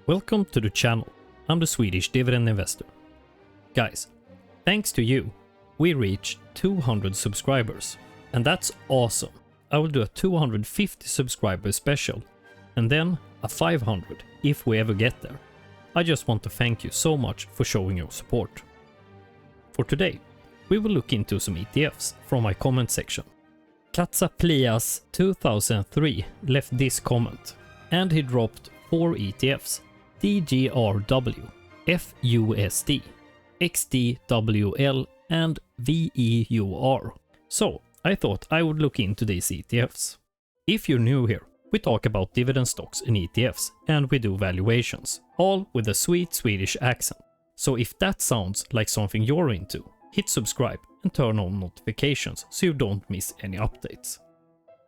Welcome to the channel. I'm the Swedish dividend investor. Guys, thanks to you, we reached 200 subscribers, and that's awesome. I will do a 250 subscriber special, and then a 500 if we ever get there. I just want to thank you so much for showing your support. For today, we will look into some ETFs from my comment section. Katsaplias 2003 left this comment, and he dropped 4 ETFs: DGRW, FUSD, XDWL and VEUR. So I thought I would look into these ETFs. If you're new here, we talk about dividend stocks and ETFs, and we do valuations, all with a sweet Swedish accent. So if that sounds like something you're into, hit subscribe and turn on notifications so you don't miss any updates.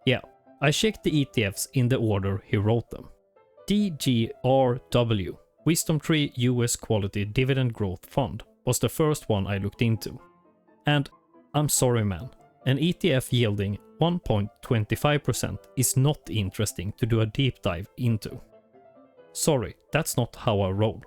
Yeah, I checked the ETFs in the order he wrote them. DGRW, Wisdom Tree US Quality Dividend Growth Fund, was the first one I looked into. And I'm sorry man, an ETF yielding 1.25% is not interesting to do a deep dive into. Sorry, that's not how I roll.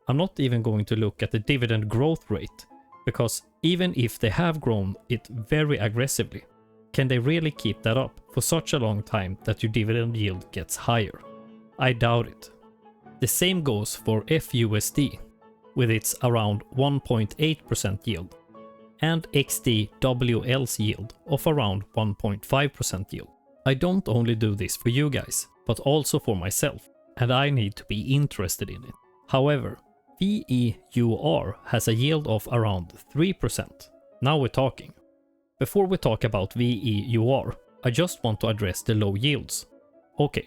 I'm not even going to look at the dividend growth rate, because even if they have grown it very aggressively, can they really keep that up for such a long time that your dividend yield gets higher? I doubt it. The same goes for FUSD, with its around 1.8% yield, and XDWL's yield of around 1.5% yield. I don't only do this for you guys, but also for myself, and I need to be interested in it. However, VEUR has a yield of around 3%. Now we're talking. Before we talk about VEUR, I just want to address the low yields. Okay,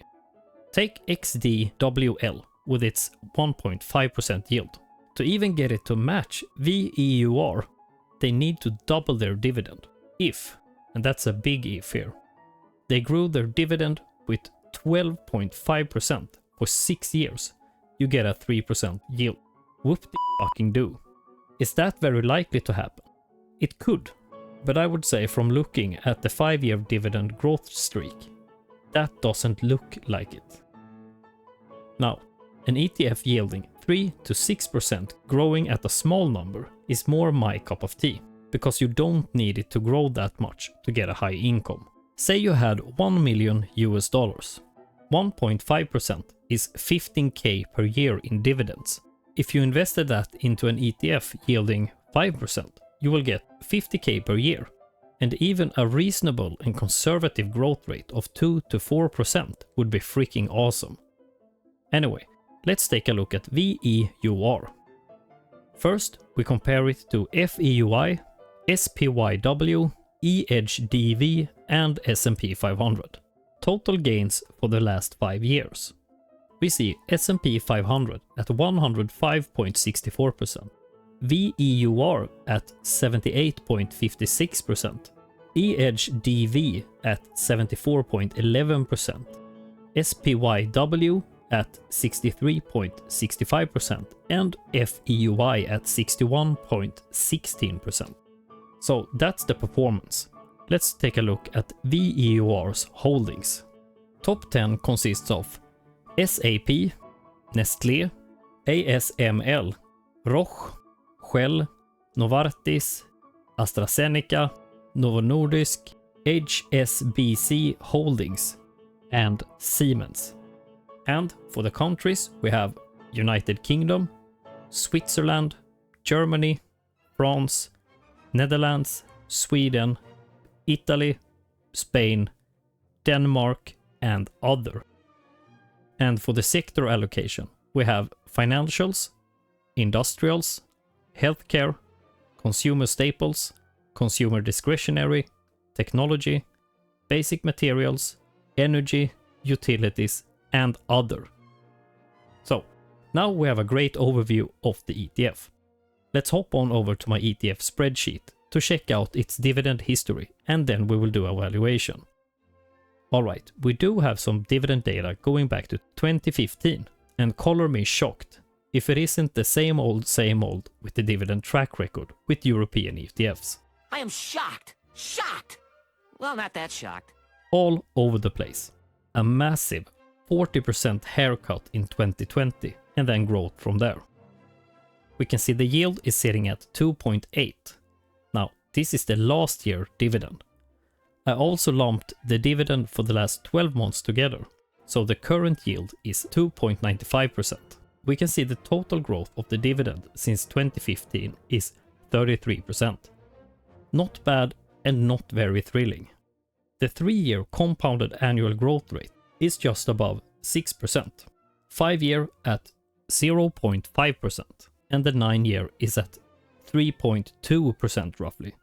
take XDWL with its 1.5% yield. To even get it to match VEUR, they need to double their dividend. If, and that's a big if here, they grew their dividend with 12.5% for 6 years, you get a 3% yield. Whoop-de-fucking-do. Is that very likely to happen? It could, but I would say from looking at the 5-year dividend growth streak, that doesn't look like it. Now, an ETF yielding 3 to 6% growing at a small number is more my cup of tea, because you don't need it to grow that much to get a high income. Say you had $1 million US. 1.5% is 15k per year in dividends. If you invested that into an ETF yielding 5%, you will get 50k per year. And even a reasonable and conservative growth rate of 2 to 4% would be freaking awesome. Anyway, let's take a look at VEUR. First, we compare it to FEUI, SPYW, EHDV and S&P 500. Total gains for the last 5 years. We see S&P 500 at 105.64%, VEUR at 78.56%, EHDV at 74.11%, SPYW at 63.65% and FEUI at 61.16%. So that's the performance. Let's take a look at VEUR's holdings. Top 10 consists of SAP, Nestlé, ASML, Roche, Shell, Novartis, AstraZeneca, Novo Nordisk, HSBC Holdings, and Siemens. And for the countries we have United Kingdom, Switzerland, Germany, France, Netherlands, Sweden, Italy, Spain, Denmark, and other. And for the sector allocation, we have financials, industrials, healthcare, consumer staples, consumer discretionary, technology, basic materials, energy, utilities, and other. So, now we have a great overview of the ETF. Let's hop on over to my ETF spreadsheet to check out its dividend history, and then we will do a valuation. Alright, we do have some dividend data going back to 2015, and color me shocked if it isn't the same old with the dividend track record with European ETFs. I am shocked! Shocked! Well, not that shocked. All over the place. A massive 40% haircut in 2020, and then growth from there. We can see the yield is sitting at 2.8. Now, this is the last year dividend. I also lumped the dividend for the last 12 months together, so the current yield is 2.95%. We can see the total growth of the dividend since 2015 is 33%. Not bad and not very thrilling. The 3-year compounded annual growth rate is just above 6%, 5-year at 0.5%, and the 9-year is at 3.2% roughly.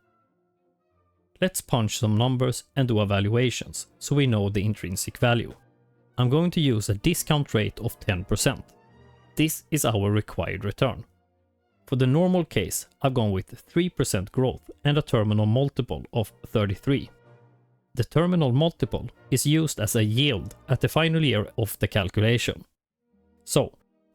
Let's punch some numbers and do evaluations so we know the intrinsic value. I'm going to use a discount rate of 10%. This is our required return. For the normal case, I've gone with 3% growth and a terminal multiple of 33. The terminal multiple is used as a yield at the final year of the calculation. So,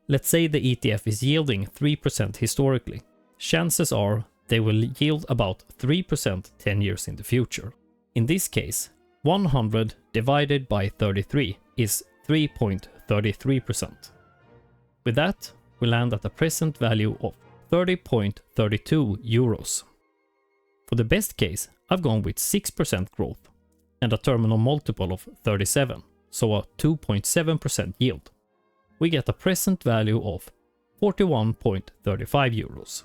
let's say the ETF is yielding 3% historically. Chances are they will yield about 3% 10 years in the future. In this case, 100 divided by 33 is 3.33%. With that, we land at a present value of 30.32 euros. For the best case, I've gone with 6% growth and a terminal multiple of 37, so a 2.7% yield. We get a present value of 41.35 euros.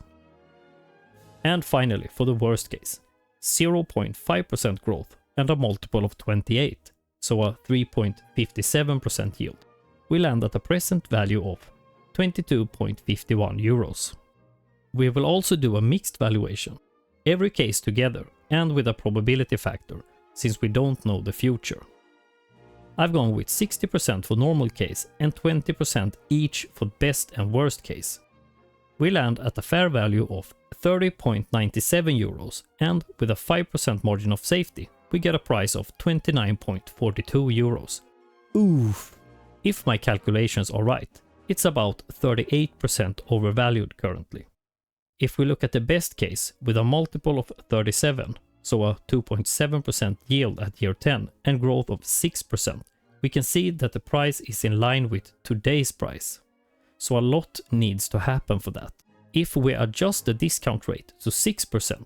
And finally, for the worst case, 0.5% growth and a multiple of 28, so a 3.57% yield. We land at a present value of 22.51 euros. We will also do a mixed valuation, every case together and with a probability factor, since we don't know the future. I've gone with 60% for normal case and 20% each for best and worst case. We land at a fair value of 30.97 euros, and with a 5% margin of safety, we get a price of 29.42 euros. Oof! If my calculations are right, it's about 38% overvalued currently. If we look at the best case with a multiple of 37, so a 2.7% yield at year 10 and growth of 6%, we can see that the price is in line with today's price. So a lot needs to happen for that. If we adjust the discount rate to 6%,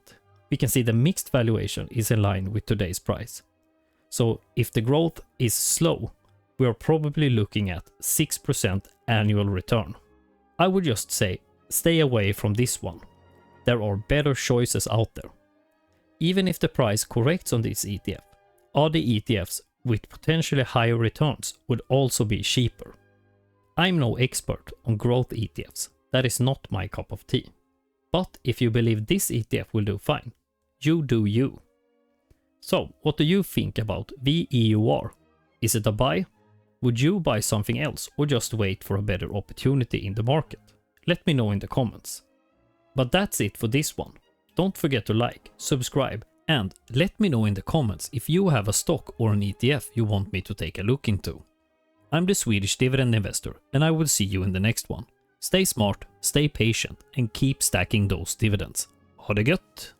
we can see the mixed valuation is in line with today's price. So if the growth is slow, we are probably looking at 6% annual return. I would just say, stay away from this one. There are better choices out there. Even if the price corrects on this ETF, other ETFs with potentially higher returns would also be cheaper. I'm no expert on growth ETFs, that is not my cup of tea. But if you believe this ETF will do fine, you do you. So, what do you think about VEUR? Is it a buy? Would you buy something else or just wait for a better opportunity in the market? Let me know in the comments. But that's it for this one. Don't forget to like, subscribe, and let me know in the comments if you have a stock or an ETF you want me to take a look into. I'm the Swedish dividend investor, and I will see you in the next one. Stay smart, stay patient, and keep stacking those dividends. Ha det gött!